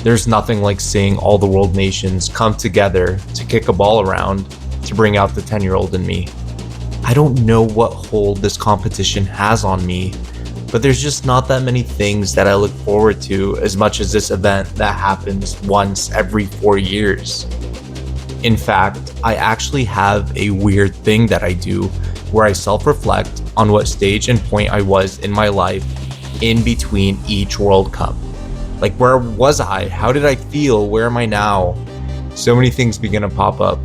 There's nothing like seeing all the world nations come together to kick a ball around to bring out the 10-year-old in me. I don't know what hold this competition has on me, but there's just not that many things that I look forward to as much as this event that happens once every 4 years. In fact, I actually have a weird thing that I do where I self-reflect on what stage and point I was in my life in between each World Cup. Like, where was I? How did I feel? Where am I now? So many things begin to pop up.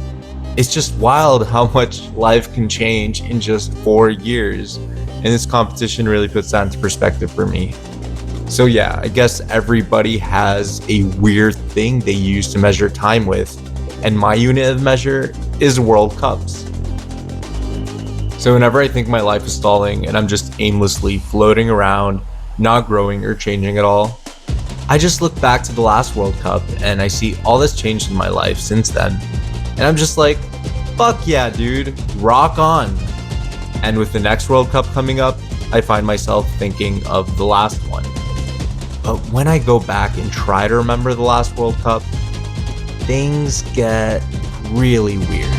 It's just wild how much life can change in just 4 years. And this competition really puts that into perspective for me. So yeah, I guess everybody has a weird thing they use to measure time with. And my unit of measure is World Cups. So whenever I think my life is stalling and I'm just aimlessly floating around, not growing or changing at all, I just look back to the last World Cup and I see all that's changed in my life since then. And I'm just like, fuck yeah, dude, rock on. And with the next World Cup coming up, I find myself thinking of the last one. But when I go back and try to remember the last World Cup, things get really weird.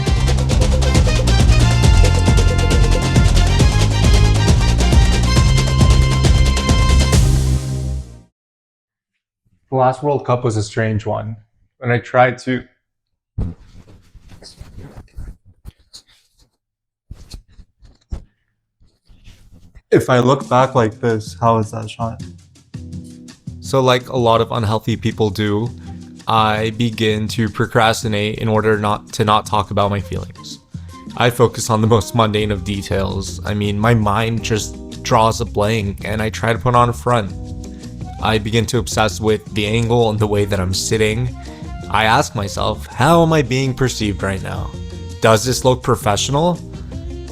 The last World Cup was a strange one. When I tried to... If I look back like this, how is that shot? So like a lot of unhealthy people do, I begin to procrastinate in order not to talk about my feelings. I focus on the most mundane of details. I mean, my mind just draws a blank and I try to put on a front. I begin to obsess with the angle and the way that I'm sitting. I ask myself, how am I being perceived right now? Does this look professional?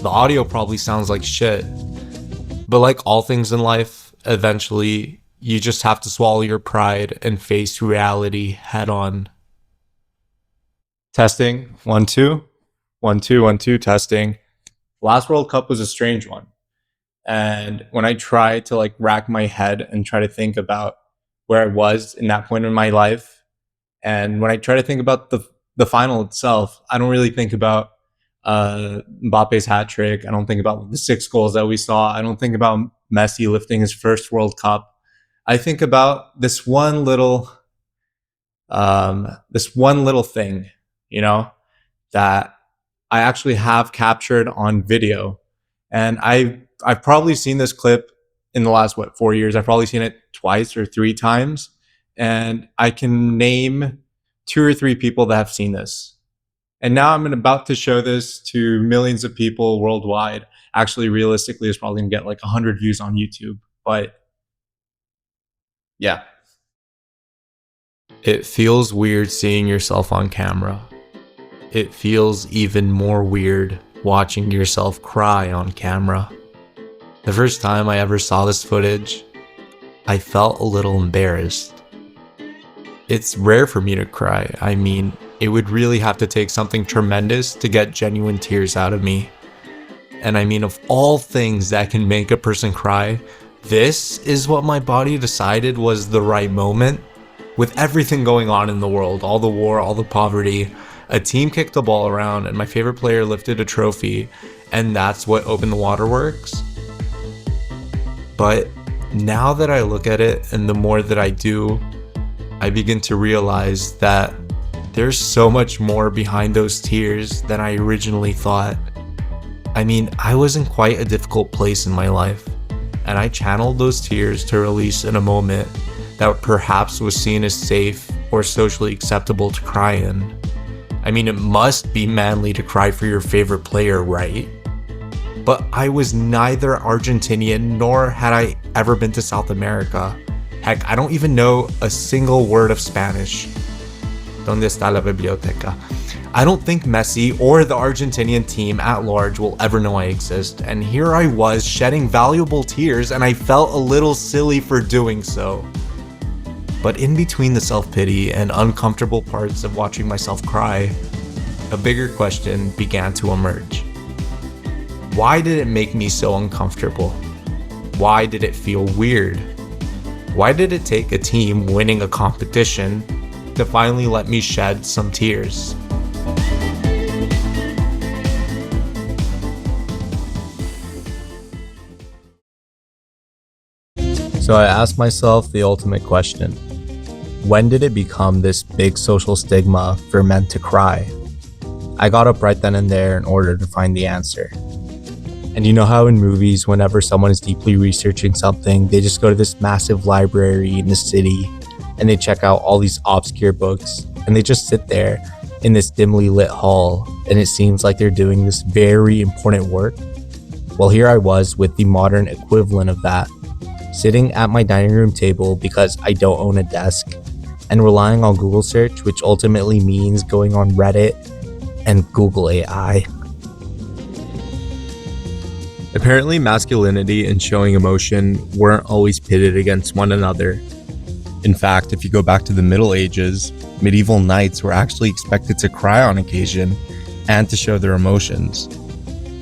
The audio probably sounds like shit. But like all things in life, eventually you just have to swallow your pride and face reality head on. Testing, 1 2, 1 2 1 2, testing. Last World Cup was a strange one. And when I try to like rack my head and try to think about where I was in that point in my life, and when I try to think about the final itself, I don't really think about Mbappe's hat trick. I don't think about the 6 goals that we saw. I don't think about Messi lifting his first World Cup. I think about this one little thing, you know, that I actually have captured on video. And I've probably seen this clip in the last, 4 years. I've probably seen it twice or 3 times. And I can name 2 or 3 people that have seen this. And now I'm about to show this to millions of people worldwide. Actually, realistically, it's probably going to get like 100 views on YouTube. But yeah. It feels weird seeing yourself on camera. It feels even more weird watching yourself cry on camera. The first time I ever saw this footage, I felt a little embarrassed. It's rare for me to cry. I mean, it would really have to take something tremendous to get genuine tears out of me. And I mean, of all things that can make a person cry, this is what my body decided was the right moment. With everything going on in the world, all the war, all the poverty, a team kicked the ball around and my favorite player lifted a trophy, and that's what opened the waterworks. But now that I look at it and the more that I do, I begin to realize that there's so much more behind those tears than I originally thought. I mean, I was in quite a difficult place in my life, and I channeled those tears to release in a moment that perhaps was seen as safe or socially acceptable to cry in. I mean, it must be manly to cry for your favorite player, right? But I was neither Argentinian nor had I ever been to South America. Heck, I don't even know a single word of Spanish. ¿Dónde está la biblioteca? I don't think Messi or the Argentinian team at large will ever know I exist, and here I was shedding valuable tears and I felt a little silly for doing so. But in between the self-pity and uncomfortable parts of watching myself cry, a bigger question began to emerge. Why did it make me so uncomfortable? Why did it feel weird? Why did it take a team winning a competition to finally let me shed some tears. So I asked myself the ultimate question: when did it become this big social stigma for men to cry? I got up right then and there in order to find the answer. And you know how in movies, whenever someone is deeply researching something, they just go to this massive library in the city and they check out all these obscure books and they just sit there in this dimly lit hall and it seems like they're doing this very important work? Well, here I was with the modern equivalent of that, sitting at my dining room table because I don't own a desk, and relying on Google search, which ultimately means going on Reddit and Google AI. Apparently, masculinity and showing emotion weren't always pitted against one another. In fact, if you go back to the Middle Ages, medieval knights were actually expected to cry on occasion and to show their emotions.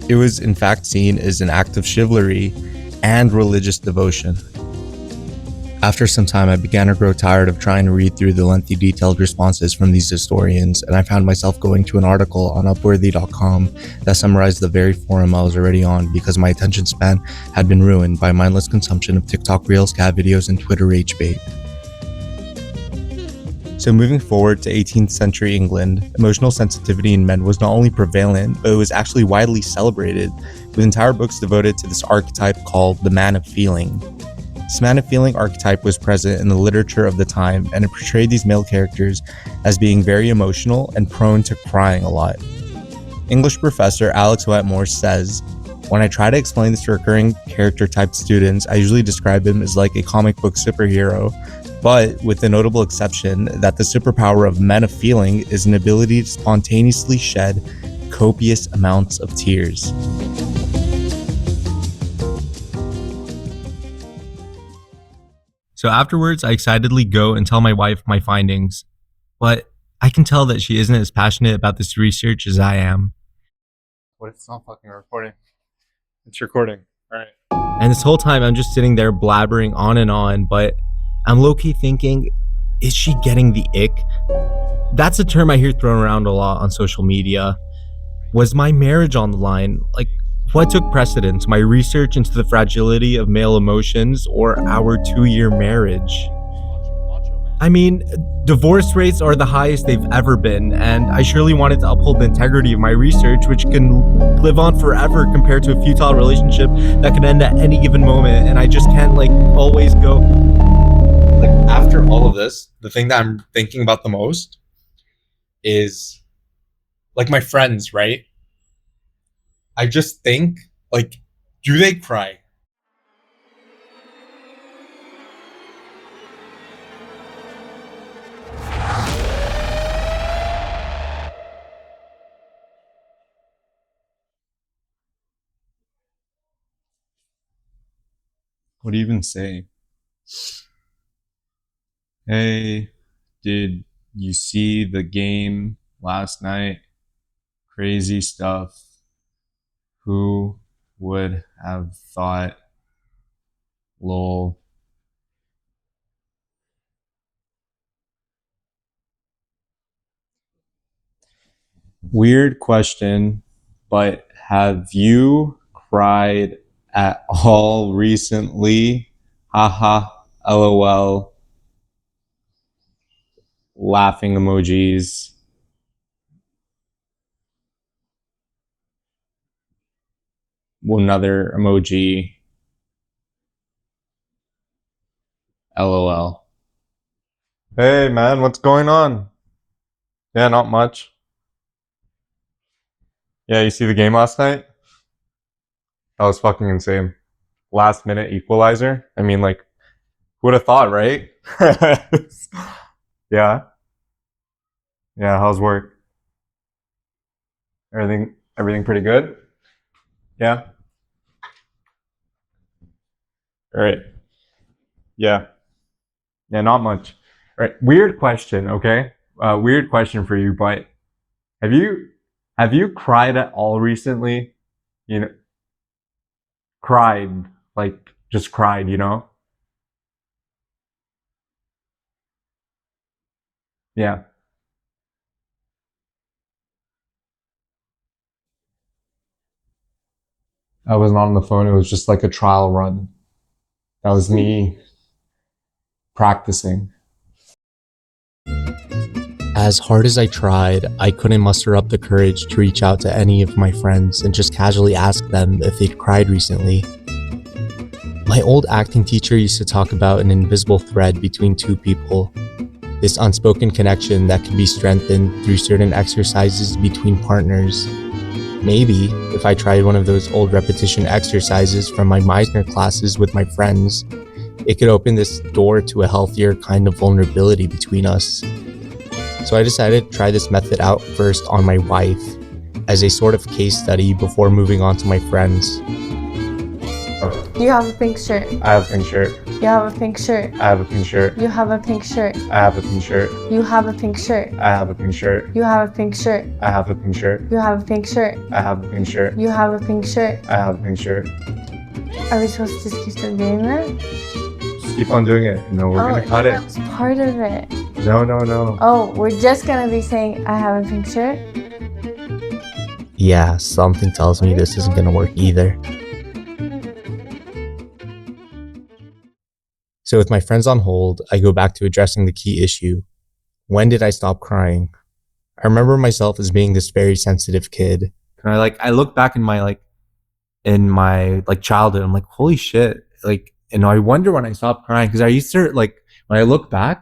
It was in fact seen as an act of chivalry and religious devotion. After some time, I began to grow tired of trying to read through the lengthy, detailed responses from these historians, and I found myself going to an article on Upworthy.com that summarized the very forum I was already on because my attention span had been ruined by mindless consumption of TikTok Reels, cat videos, and Twitter rage bait. So moving forward to 18th century England, emotional sensitivity in men was not only prevalent, but it was actually widely celebrated, with entire books devoted to this archetype called the man of feeling. This man of feeling archetype was present in the literature of the time, and it portrayed these male characters as being very emotional and prone to crying a lot. English professor Alex Wetmore says, "When I try to explain this to recurring character type students, I usually describe him as like a comic book superhero, but with the notable exception that the superpower of men of feeling is an ability to spontaneously shed copious amounts of tears." So afterwards, I excitedly go and tell my wife my findings, but I can tell that she isn't as passionate about this research as I am. What if it's not fucking recording? It's recording. All right. And this whole time, I'm just sitting there blabbering on and on, but I'm low-key thinking, is she getting the ick? That's a term I hear thrown around a lot on social media. Was my marriage on the line? Like, what took precedence? My research into the fragility of male emotions or our 2-year marriage? I mean, divorce rates are the highest they've ever been, and I surely wanted to uphold the integrity of my research, which can live on forever compared to a futile relationship that could end at any given moment, and I just can't, like, always go. Like, after all of this, the thing that I'm thinking about the most is, like, my friends, right? I just think, like, do they cry? What do you even say? Hey, did you see the game last night? Crazy stuff. Who would have thought? Lol. Weird question, but have you cried at all recently? Haha, lol, laughing emojis, another emoji, lol. Hey man, what's going on? Yeah, not much. Yeah, you see the game last night? That was fucking insane. Last minute equalizer. I mean, like, who would have thought, right? Yeah. Yeah, how's work? Everything pretty good? Yeah. All right. Yeah. Yeah, not much. All right. Weird question, okay? Weird question for you, but have you have you cried at all recently? You know, cried, like just cried, you know? Yeah. I wasn't on the phone. It was just like a trial run. That was me practicing. As hard as I tried, I couldn't muster up the courage to reach out to any of my friends and just casually ask them if they'd cried recently. My old acting teacher used to talk about an invisible thread between two people, this unspoken connection that can be strengthened through certain exercises between partners. Maybe if I tried one of those old repetition exercises from my Meisner classes with my friends, it could open this door to a healthier kind of vulnerability between us. So I decided to try this method out first on my wife as a sort of case study before moving on to my friends. You have a pink shirt. I have a pink shirt. You have a pink shirt. I have a pink shirt. You have a pink shirt. I have a pink shirt. You have a pink shirt. I have a pink shirt. You have a pink shirt. I have a pink shirt. You have a pink shirt. I have a pink shirt. You have a pink shirt. I have a pink shirt. Are we supposed to just keep still doing that? Just keep on doing it. No, we're gonna cut it. That's part of it. No. Oh, we're just gonna be saying, I have a pink shirt? Yeah, something tells me this isn't gonna work either. So with my friends on hold, I go back to addressing the key issue. When did I stop crying? I remember myself as being this very sensitive kid. And I look back in my childhood, I'm like, holy shit. And I wonder when I stopped crying, because I used to when I look back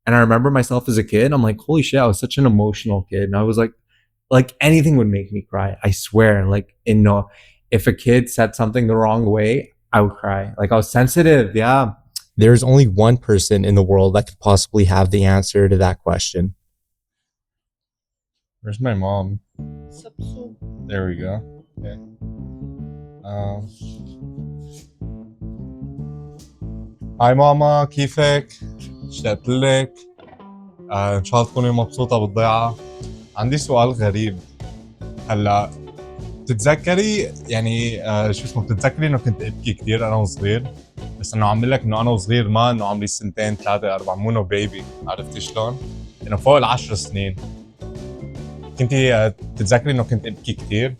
and I remember myself as a kid, I'm like, holy shit, I was such an emotional kid. And I was like anything would make me cry. I swear, if a kid said something the wrong way, I would cry. I was sensitive. Yeah. There's only one person in the world that could possibly have the answer to that question. Where's my mom? There we go. Okay. هاي ماما، كيفك؟ اشتقت لك. ان شاء الله تكوني مبسوطة بالضيعة. عندي سؤال غريب. هلا بتتذكري بتتذكري انه كنت ابكي كثير انا وصغير؟ بس انه عم لك انه انا وصغير، ما انه عمري 2 3 4، مو انه بيبي. عرفتي شلون؟ انه فوق ال10 سنين. كنتي بتتذكري انه كنت ابكي كثير؟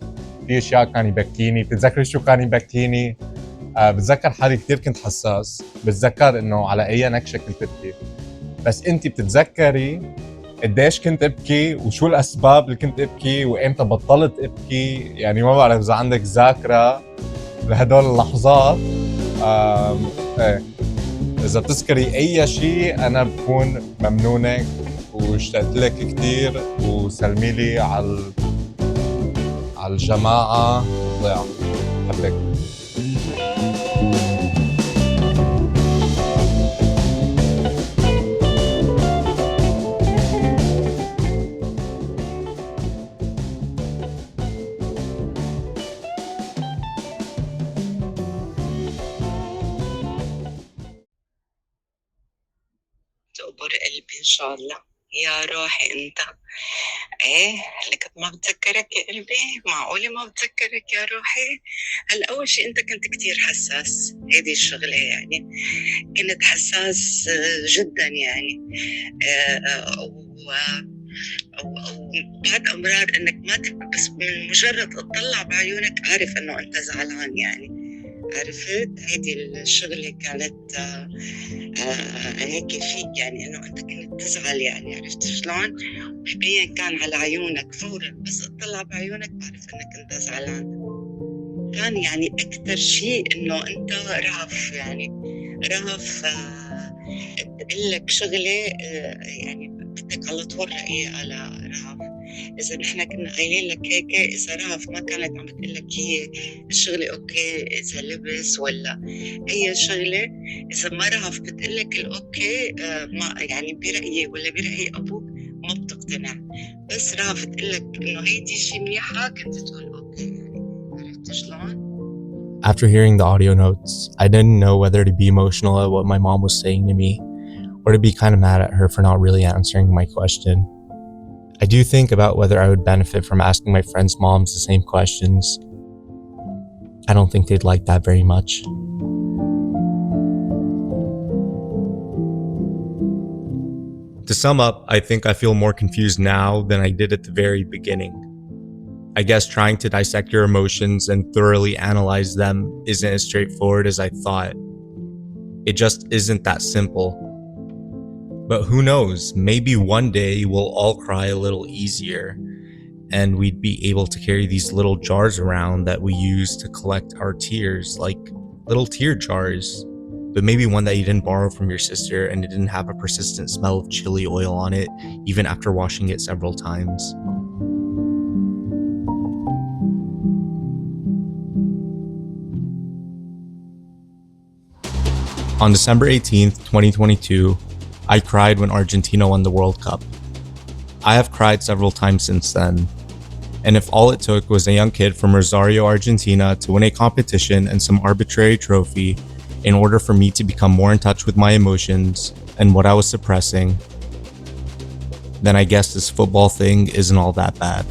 في اشياء كان يبكيني. بتتذكري شو كان يبكيني؟ بتذكر حالي كثير كنت حساس. بتذكر انه على اي نكشه كنت ابكي. بس انتي بتتذكري قديش كنت ابكي وشو الاسباب اللي كنت ابكي وامتى بطلت ابكي؟ يعني ما بعرف اذا عندك ذاكره لهدول اللحظات. ايه اذا بتذكري اي شيء انا بكون ممنونك واشتقت لك كثير، وسلمي لي على الجماعه ضيعه. بحبك. تقبر قلبي إن شاء الله يا روحي أنت. إيه لك ما بتذكرك يا قلبي؟ معقولة ما بتذكرك يا روحي؟ هلا أول شيء أنت كنت كتير حساس، هيدي الشغلة يعني كنت حساس جدا يعني. وبعد أمرار إنك ما بس من مجرد تطلع بعيونك عارف إنه أنت زعلان يعني. عرفت هيدي الشغلة كانت هيك فيك يعني انه انت كنت تزعل يعني. عرفت شلون؟ ببين كان على عيونك فورا، بس اطلع بعيونك بعرف انك انت زعلان. كان يعني اكثر شيء انه انت رهف يعني رهف تقول لك شغله يعني بدك على طول رأيي على رهف. إذا نحن كنا قايلين لك هيك، إذا رهف ما كانت عم تقول لك هي الشغلة أوكي، إذا لبس ولا أي شغلة، إذا ما رهف بتقول لك الأوكي ما يعني برأيي ولا برأي أبوك ما بتقتنع. بس رهف تقول لك إنه هيدي شي منيحة كنت تقول أوكي يعني. عرفت شلون؟ After hearing the audio notes, I didn't know whether to be emotional at what my mom was saying to me or to be kind of mad at her for not really answering my question. I do think about whether I would benefit from asking my friends' moms the same questions. I don't think they'd like that very much. To sum up, I think I feel more confused now than I did at the very beginning. I guess trying to dissect your emotions and thoroughly analyze them isn't as straightforward as I thought. It just isn't that simple. But who knows, maybe one day we'll all cry a little easier, and we'd be able to carry these little jars around that we use to collect our tears, like little tear jars. But maybe one that you didn't borrow from your sister and it didn't have a persistent smell of chili oil on it, even after washing it several times. On December 18th, 2022, I cried when Argentina won the World Cup. I have cried several times since then. And if all it took was a young kid from Rosario, Argentina to win a competition and some arbitrary trophy in order for me to become more in touch with my emotions and what I was suppressing, then I guess this football thing isn't all that bad.